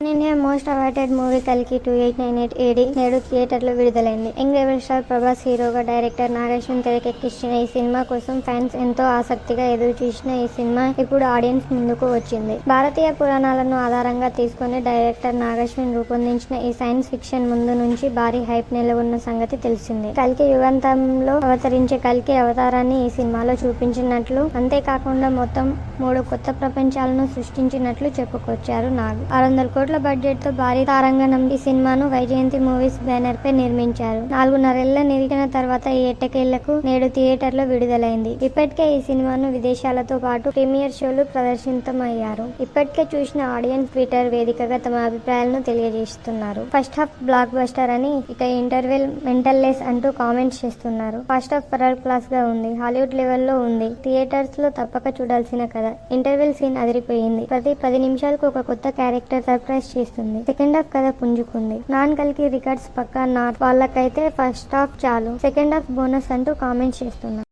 India most awaited movie కల్కి 2898 AD నేడు థియేటర్లో విడుదలైంది. యంగ్ రెబల్ స్టార్ ప్రభాస్ హీరోగా, డైరెక్టర్ నాగశ్విన్ తెరకెక్కించిన ఈ సినిమా కోసం ఫ్యాన్స్ ఎంతో ఆసక్తిగా ఎదురు చూసిన ఈ సినిమా ఇప్పుడు ఆడియన్స్ ముందుకు వచ్చింది. భారతీయ పురాణాలను ఆధారంగా తీసుకుని డైరెక్టర్ నాగశ్విన్ రూపొందించిన ఈ సైన్స్ ఫిక్షన్ ముందు నుంచి భారీ హైప్ నెలకొన్న సంగతి తెలిసిందే. కల్కి యుగాంతంలో అవతరించే కల్కి అవతారాన్ని ఈ సినిమాలో చూపించినట్లు, అంతేకాకుండా మొత్తం 3 కొత్త ప్రపంచాలను సృష్టించినట్లు చెప్పుకొచ్చారు నాగ్. 600 కోట్ల బడ్జెట్ తో భారీ తారాగణం ఈ సినిమాను వైజయంతి మూవీస్ బ్యానర్ పై నిర్మించారు. 4.5 నిరీక్షణ తర్వాత ఈ ఎట్టకేళ్లకు నేడు థియేటర్లో విడుదలైంది. ఇప్పటికే ఈ సినిమాను విదేశాలతో పాటు ప్రీమియర్ షోలు ప్రదర్శితమయ్యారు. ఇప్పటికే చూసిన ఆడియన్స్ ట్విట్టర్ వేదికగా తమ అభిప్రాయాలను తెలియజేస్తున్నారు. ఫస్ట్ హాఫ్ బ్లాక్ బస్టర్ అని, ఇక ఇంటర్వెల్ మెంటల్ లెస్ అంటూ కామెంట్స్ చేస్తున్నారు. ఫస్ట్ హాఫ్ పరల్ క్లాస్ గా ఉంది, హాలీవుడ్ లెవెల్లో ఉంది, థియేటర్స్ లో తప్పక చూడాల్సిన కథ. ఇంటర్వెల్ సీన్ అదిరిపోయింది. ప్రతి 10 నిమిషాలకు ఒక కొత్త క్యారెక్టర్ సర్ప్రైజ్ చేస్తుంది. సెకండ్ హాఫ్ కథ పుంజుకుంది. నాన్ కల్కి రికార్డ్స్ పక్కా నాట్ వాళ్ళకైతే ఫస్ట్ హాఫ్ చాలు, సెకండ్ హాఫ్ బోనస్ అంటూ కామెంట్స్ చేస్తున్నారు.